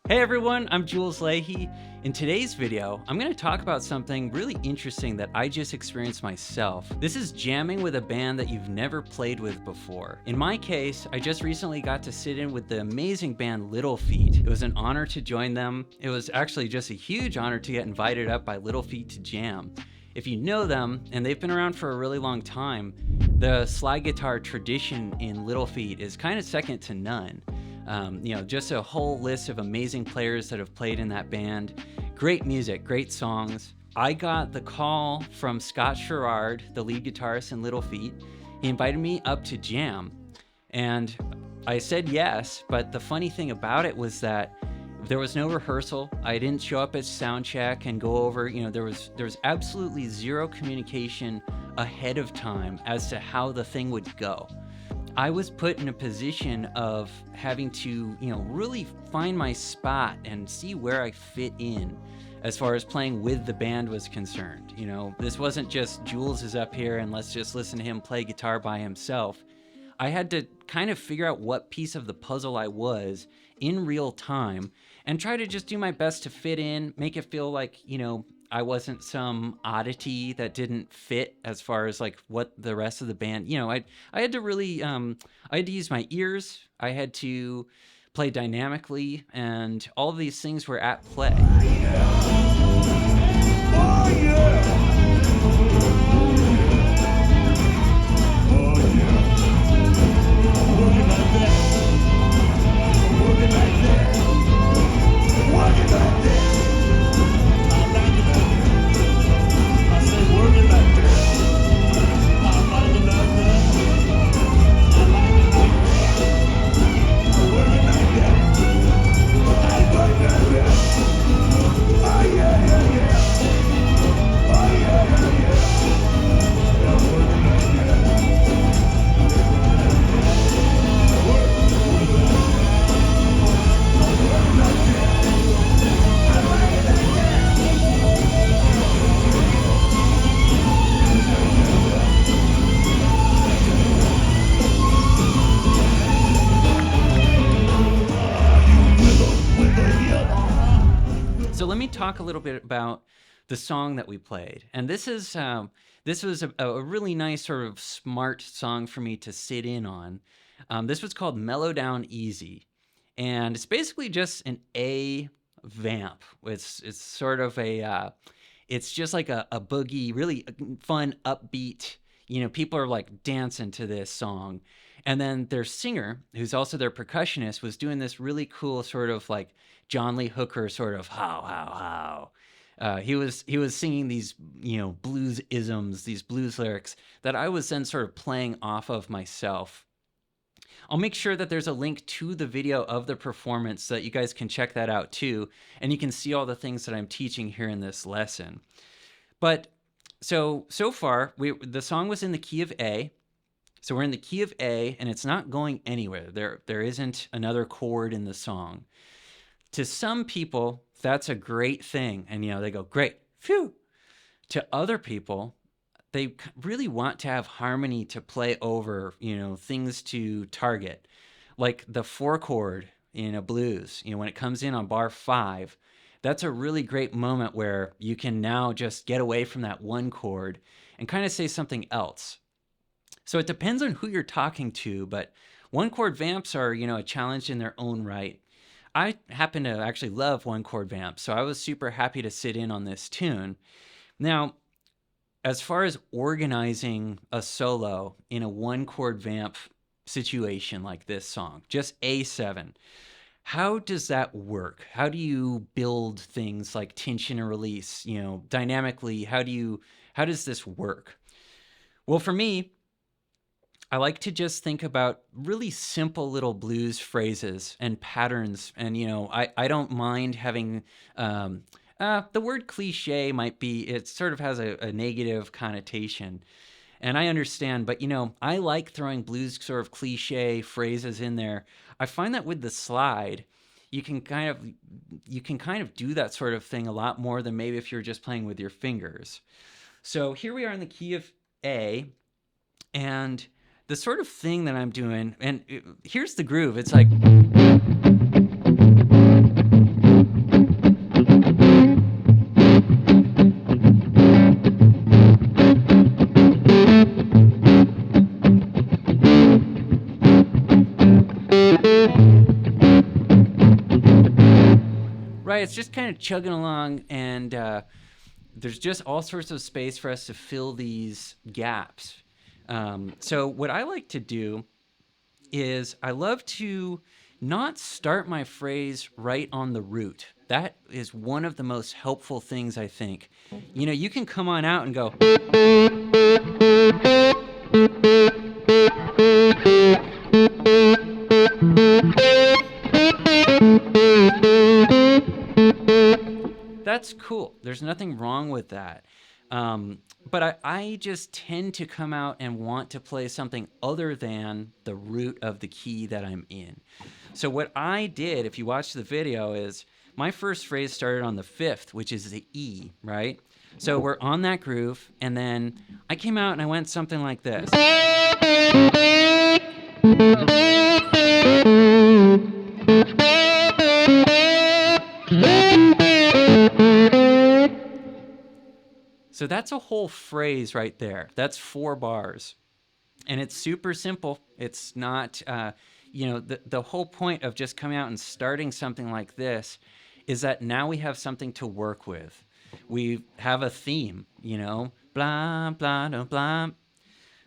Hey everyone, I'm Jules Leyhe. In today's video, I'm going to talk about something really interesting that I just experienced myself. This is jamming with a band that you've never played with before. In my case, I just recently got to sit in with the amazing band Little Feat. It was an honor to join them. It was actually just a huge honor to get invited up by Little Feat to jam. If you know them, and they've been around for a really long time, the slide guitar tradition in Little Feat is kind of second to none. Just a whole list of amazing players that have played in that band. Great music, great songs. I got the call from Scott Sherrard, the lead guitarist in Little Feat. He invited me up to jam, and I said yes, but the funny thing about it was that there was no rehearsal. I didn't show up at sound check and go over, there was absolutely zero communication ahead of time as to how the thing would go. I was put in a position of having to, really find my spot and see where I fit in as far as playing with the band was concerned. This wasn't just Jules is up here and let's just listen to him play guitar by himself. I had to kind of figure out what piece of the puzzle I was in real time and try to just do my best to fit in, make it feel like, I wasn't some oddity that didn't fit as far as like what the rest of the band, I had to really, I had to use my ears. I had to play dynamically, and all of these things were at play. So let me talk a little bit about the song that we played. And this was a really nice sort of smart song for me to sit in on. This was called Mellow Down Easy. And it's basically just an A vamp. It's sort of it's just like a boogie, really fun, upbeat, people are like dancing to this song. And then their singer, who's also their percussionist, was doing this really cool sort of like John Lee Hooker sort of how. He was singing these, blues isms, these blues lyrics that I was then sort of playing off of myself. I'll make sure that there's a link to the video of the performance so that you guys can check that out too, and you can see all the things that I'm teaching here in this lesson. But so far, the song was in the key of A. So we're in the key of A, and it's not going anywhere. There isn't another chord in the song. To some people, that's a great thing, and they go, great, phew. To other people, they really want to have harmony to play over, things to target, like the 4-chord in a blues. When it comes in on bar 5, that's a really great moment where you can now just get away from that 1 chord and kind of say something else. So it depends on who you're talking to, but 1-chord vamps are, a challenge in their own right. I happen to actually love 1-chord vamps, so I was super happy to sit in on this tune. Now, as far as organizing a solo in a 1-chord vamp situation like this song, just A7, how does that work? How do you build things like tension and release, dynamically? How does this work? Well, for me, I like to just think about really simple little blues phrases and patterns. And, I don't mind having, the word cliche might be, it sort of has a negative connotation. And I understand, but, I like throwing blues sort of cliche phrases in there. I find that with the slide, you can kind of do that sort of thing a lot more than maybe if you're just playing with your fingers. So here we are in the key of A, and the sort of thing that I'm doing, and here's the groove. It's like, Right, it's just kind of chugging along, and there's just all sorts of space for us to fill these gaps. So what I like to do is I love to not start my phrase right on the root. That is one of the most helpful things, I think. You know, you can come on out and go, that's cool. There's nothing wrong with that. But I just tend to come out and want to play something other than the root of the key that I'm in. So what I did, if you watch the video, is my first phrase started on the fifth, which is the E, right? So we're on that groove, and then I came out and I went something like this. So that's a whole phrase right there. That's 4 bars. And it's super simple. It's not, the whole point of just coming out and starting something like this is that now we have something to work with. We have a theme, blah, blah, blah, blah,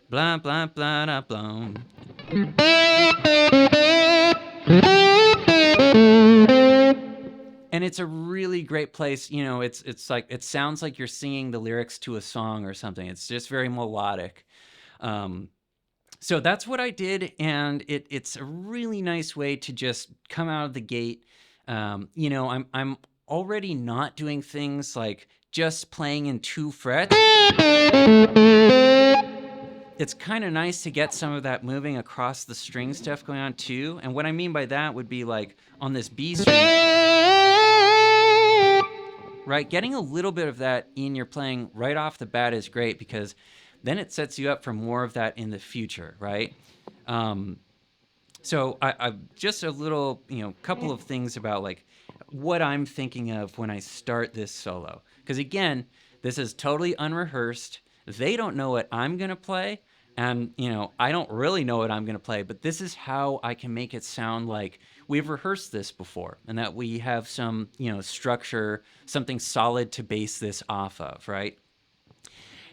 blah, blah, blah, blah. And it's a really great place, it's like, it sounds like you're singing the lyrics to a song or something. It's just very melodic. So that's what I did, and it's a really nice way to just come out of the gate. I'm already not doing things like just playing in 2 frets. It's kind of nice to get some of that moving across the string stuff going on too. And what I mean by that would be like on this B string, right? Getting a little bit of that in your playing right off the bat is great, because then it sets you up for more of that in the future, right? So I just a little, couple of things about like what I'm thinking of when I start this solo. Because again, this is totally unrehearsed. They don't know what I'm going to play. And, I don't really know what I'm going to play, but this is how I can make it sound like we've rehearsed this before, and that we have some, structure, something solid to base this off of, right?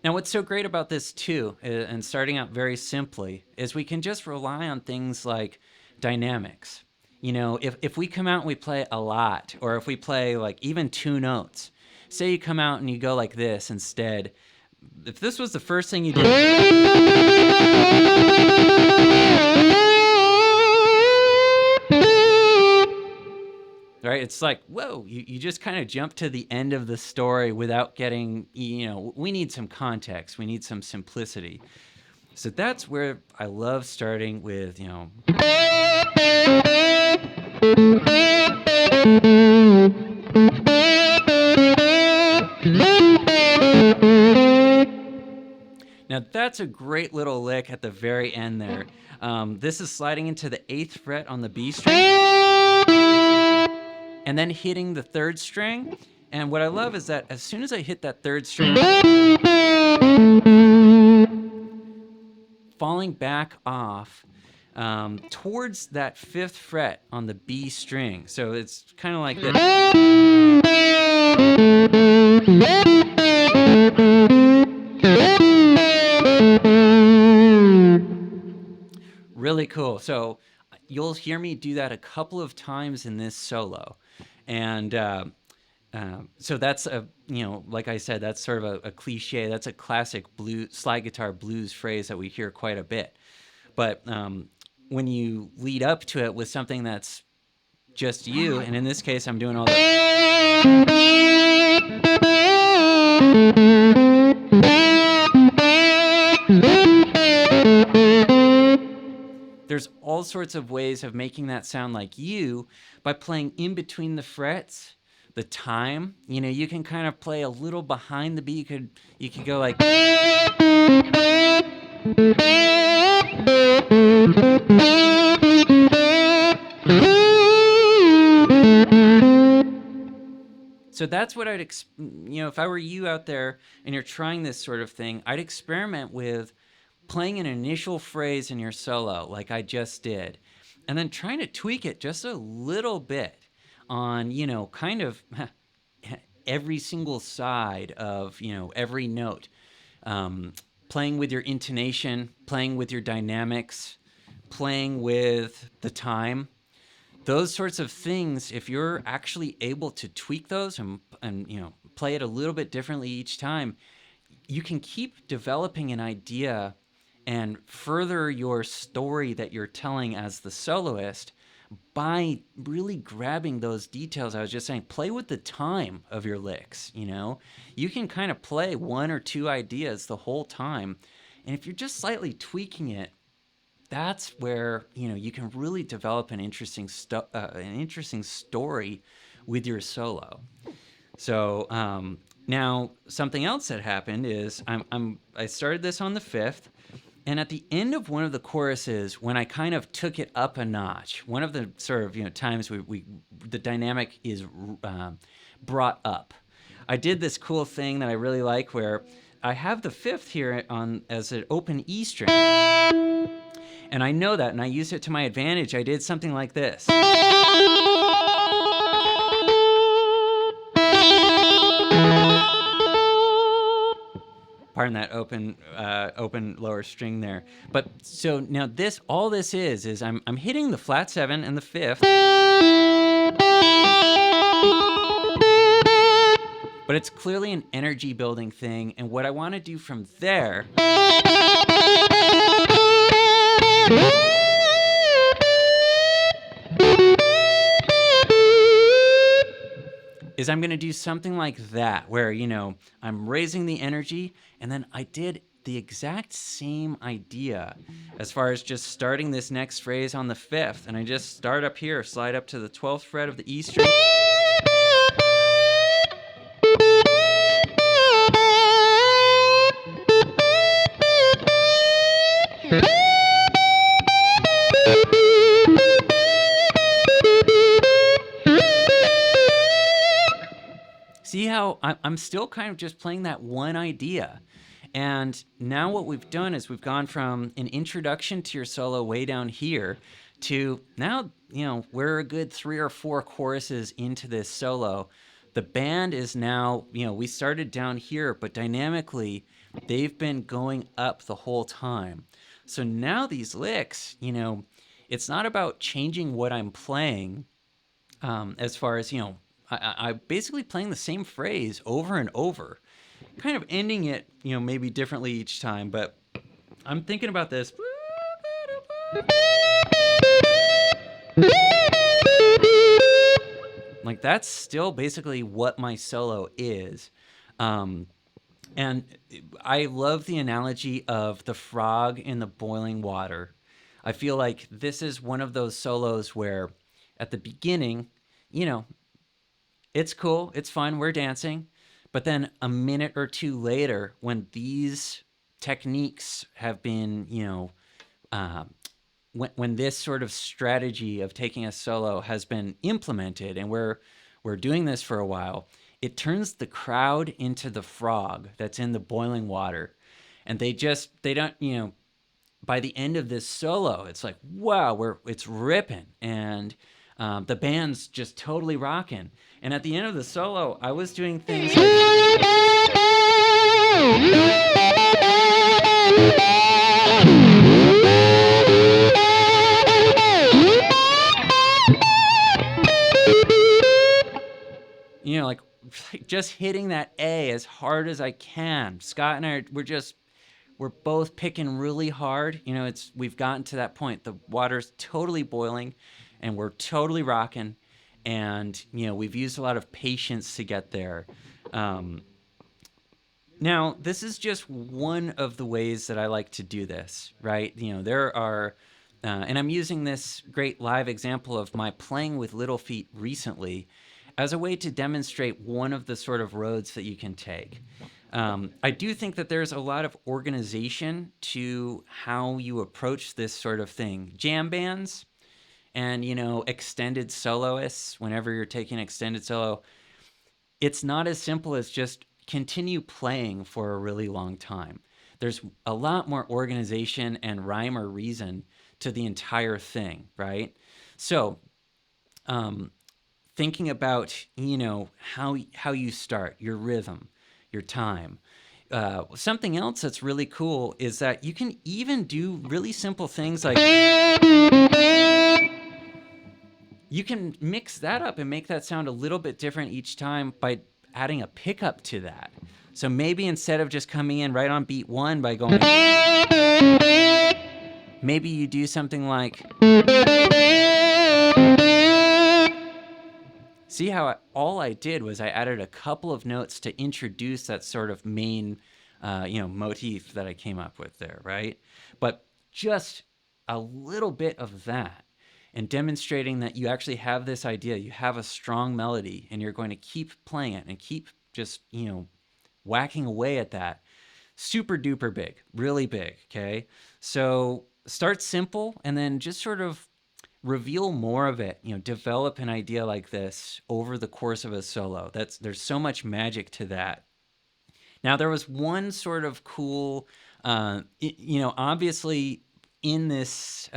Now, what's so great about this too, and starting out very simply, is we can just rely on things like dynamics. If we come out and we play a lot, or if we play like even 2 notes, say you come out and you go like this instead. If this was the first thing you did, right? It's like, whoa, you just kind of jump to the end of the story without getting, we need some context. We need some simplicity. So that's where I love starting with, Now that's a great little lick at the very end there. This is sliding into the 8th fret on the B string, and then hitting the 3rd string. And what I love is that as soon as I hit that 3rd string, falling back off towards that 5th fret on the B string. So it's kind of like this. Really cool. So you'll hear me do that a couple of times in this solo. And so that's like I said, that's sort of a cliche. That's a classic slide guitar blues phrase that we hear quite a bit. But when you lead up to it with something that's just you, and in this case, I'm doing all there's all sorts of ways of making that sound like you by playing in between the frets, the time. You can kind of play a little behind the beat. You could go like. So that's what I'd, if I were you out there and you're trying this sort of thing, I'd experiment with playing an initial phrase in your solo like I just did, and then trying to tweak it just a little bit on, kind of every single side of, every note. Um, Playing with your intonation, playing with your dynamics, playing with the time, those sorts of things, if you're actually able to tweak those and play it a little bit differently each time, you can keep developing an idea and further your story that you're telling as the soloist by really grabbing those details. I was just saying, play with the time of your licks. You can kind of play one or two ideas the whole time, and if you're just slightly tweaking it, that's where you can really develop an interesting story with your solo. So now something else that happened is I started this on the fifth, and at the end of one of the choruses, when I kind of took it up a notch, one of the sort of times the dynamic is brought up, I did this cool thing that I really like, where I have the fifth here on as an open E string. And I know that, and I used it to my advantage. I did something like this. Pardon that open lower string there. But so now all this is I'm hitting the flat seven and the fifth, but it's clearly an energy building thing. And what I want to do from there is I'm going to do something like that, where, I'm raising the energy, and then I did the exact same idea as far as just starting this next phrase on the fifth, and I just start up here, slide up to the 12th fret of the E string. See how I'm still kind of just playing that one idea. And now what we've done is we've gone from an introduction to your solo way down here to now, we're a good 3 or 4 choruses into this solo. The band is now, we started down here, but dynamically, they've been going up the whole time. So now these licks, it's not about changing what I'm playing as far as, I'm basically playing the same phrase over and over, kind of ending it, maybe differently each time, but I'm thinking about this. Like, that's still basically what my solo is. And I love the analogy of the frog in the boiling water. I feel like this is one of those solos where at the beginning, it's cool, it's fun, we're dancing. But then a minute or two later, when these techniques have been, when this sort of strategy of taking a solo has been implemented, and we're doing this for a while, it turns the crowd into the frog that's in the boiling water. And they don't, by the end of this solo, it's like, wow, it's ripping. And the band's just totally rocking. And at the end of the solo, I was doing things like... like just hitting that A as hard as I can. Scott and I, we're both picking really hard. We've gotten to that point. The water's totally boiling, and we're totally rocking. And, we've used a lot of patience to get there. Now, this is just one of the ways that I like to do this, right? There are, and I'm using this great live example of my playing with Little Feet recently as a way to demonstrate one of the sort of roads that you can take. I do think that there's a lot of organization to how you approach this sort of thing. Jam bands and, extended soloists, whenever you're taking extended solo, it's not as simple as just continue playing for a really long time. There's a lot more organization and rhyme or reason to the entire thing, right? So, thinking about, how you start, your rhythm, your time. Something else that's really cool is that you can even do really simple things like you can mix that up and make that sound a little bit different each time by adding a pickup to that. So maybe instead of just coming in right on beat one by going, maybe you do something like, see how all I did was I added a couple of notes to introduce that sort of main, motif that I came up with there, right? But just a little bit of that and demonstrating that you actually have this idea, you have a strong melody, and you're going to keep playing it and keep just, whacking away at that. Super duper big, really big, okay? So start simple and then just sort of reveal more of it, develop an idea like this over the course of a solo. There's so much magic to that. Now, there was one sort of cool, obviously in this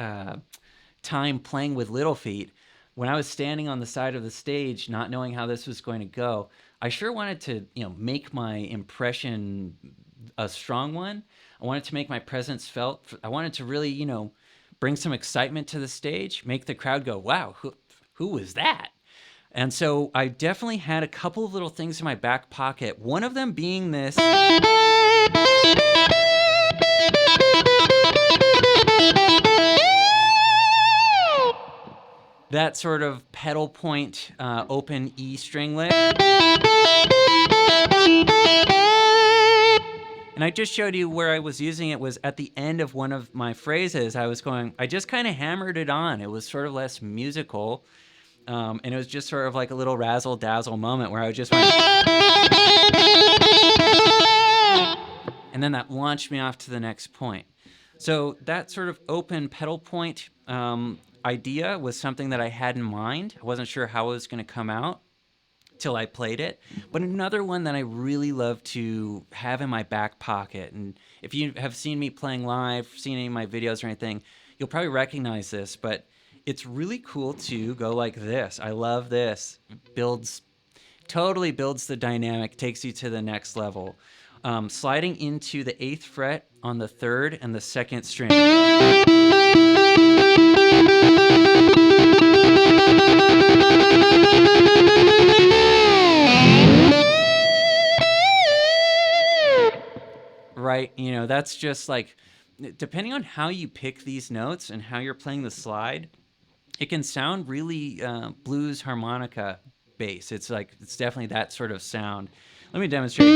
time playing with Little Feat, when I was standing on the side of the stage, not knowing how this was going to go, I sure wanted to, make my impression a strong one. I wanted to make my presence felt. I wanted to really, bring some excitement to the stage, make the crowd go, wow, who was that? And so I definitely had a couple of little things in my back pocket, one of them being this. That sort of pedal point open E string lick. And I just showed you where I was using it was at the end of one of my phrases. I just kind of hammered it on. It was sort of less musical. And it was just sort of like a little razzle dazzle moment where I just went. And then that launched me off to the next point. So that sort of open pedal point idea was something that I had in mind. I wasn't sure how it was going to come out till I played it. But another one that I really love to have in my back pocket, and if you have seen me playing live, seen any of my videos or anything, you'll probably recognize this, but it's really cool to go like this. I love this. Totally builds the dynamic, takes you to the next level. Sliding into the 8th fret on the 3rd and the 2nd string. Right, that's just like, depending on how you pick these notes and how you're playing the slide, it can sound really blues harmonica bass. It's definitely that sort of sound. Let me demonstrate.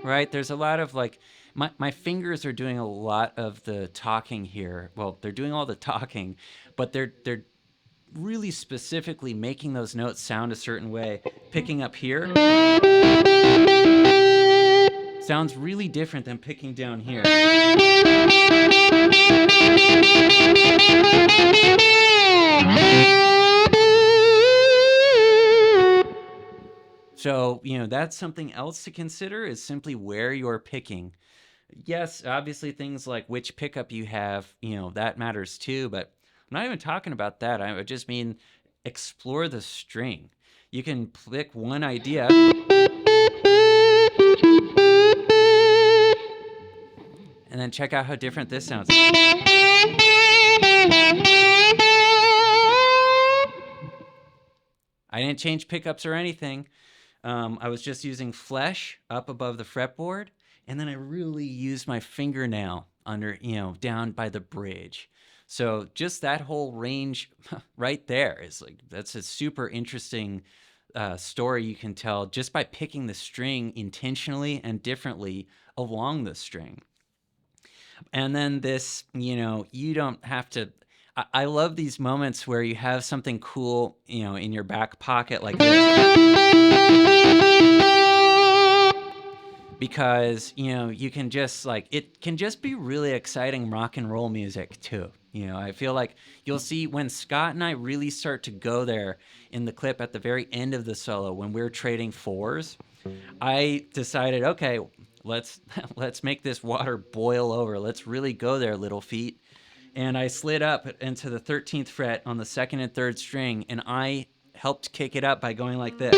Right, there's a lot of my fingers are doing a lot of the talking here. Well, they're doing all the talking, but they're really specifically making those notes sound a certain way. Picking up here sounds really different than picking down here. So, that's something else to consider, is simply where you're picking. Yes, obviously things like which pickup you have, that matters too, but I'm not even talking about that. I just mean explore the string. You can pick one idea and then check out how different this sounds. I didn't change pickups or anything. I was just using flesh up above the fretboard, and then I really used my fingernail under, down by the bridge. So just that whole range right there is that's a super interesting story you can tell just by picking the string intentionally and differently along the string. And then this, you don't have to. I love these moments where you have something cool, in your back pocket like this. Because, you can just it can just be really exciting rock and roll music too. I feel like you'll see when Scott and I really start to go there in the clip at the very end of the solo when we're trading fours, I decided, okay, let's let's make this water boil over. Let's really go there, little feet. And I slid up into the 13th fret on the second and third string, and I helped kick it up by going like this.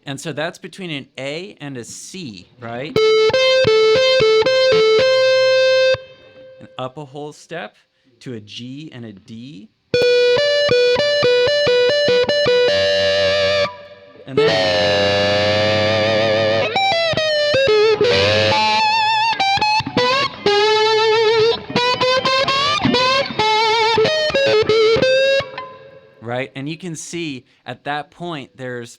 And so that's between an A and a C, right? And up a whole step to a G and a D. And then right? And you can see at that point there's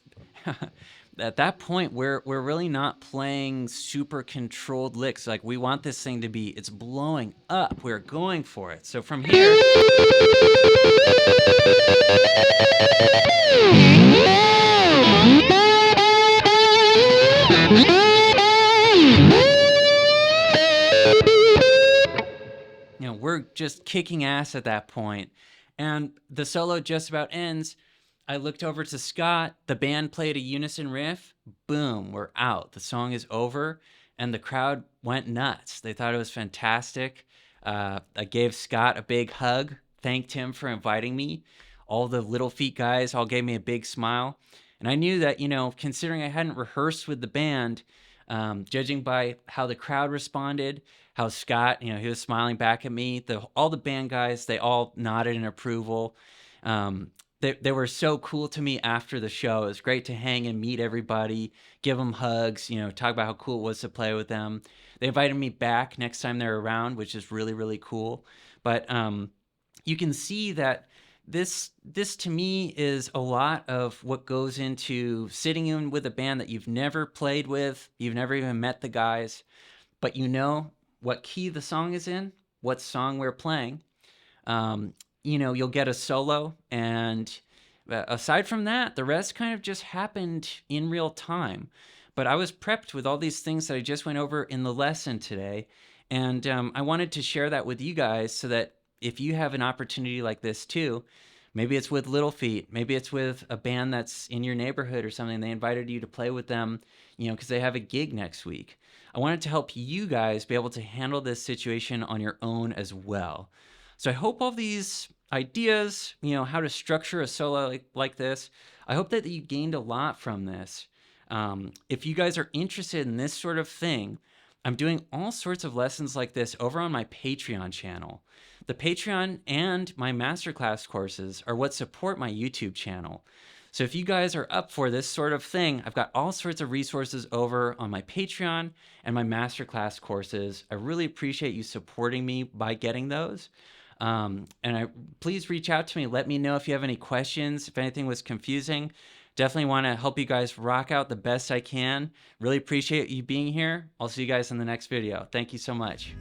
at that point we're really not playing super controlled licks. Like, we want this thing to be, it's blowing up. We're going for it. So from here, you know, we're just kicking ass at that point. And the solo just about ends. I looked over to Scott. The band played a unison riff. Boom, we're out. The song is over, and the crowd went nuts. They thought it was fantastic. I gave Scott a big hug, thanked him for inviting me. All the Little Feet guys all gave me a big smile. And I knew that, you know, considering I hadn't rehearsed with the band, judging by how the crowd responded, how Scott, you know, he was smiling back at me. All the band guys, they all nodded in approval. They were so cool to me after the show. It was great to hang and meet everybody, give them hugs, you know, talk about how cool it was to play with them. They invited me back next time they're around, which is really, really cool. But you can see that this to me is a lot of what goes into sitting in with a band that you've never played with, you've never even met the guys, but you know what key the song is in, what song we're playing. You know, you'll get a solo, and aside from that, the rest kind of just happened in real time. But I was prepped with all these things that I just went over in the lesson today, and I wanted to share that with you guys so that if you have an opportunity like this too, maybe it's with Little Feet, maybe it's with a band that's in your neighborhood or something, they invited you to play with them, you know, because they have a gig next week. I wanted to help you guys be able to handle this situation on your own as well. So I hope all these ideas, you know, how to structure a solo like this, I hope that you gained a lot from this. If you guys are interested in this sort of thing, I'm doing all sorts of lessons like this over on my Patreon channel. The Patreon and my Masterclass courses are what support my YouTube channel. So if you guys are up for this sort of thing, I've got all sorts of resources over on my Patreon and my Masterclass courses. I really appreciate you supporting me by getting those. Please reach out to me. Let me know if you have any questions, if anything was confusing. Definitely want to help you guys rock out the best I can. Really appreciate you being here. I'll see you guys in the next video. Thank you so much.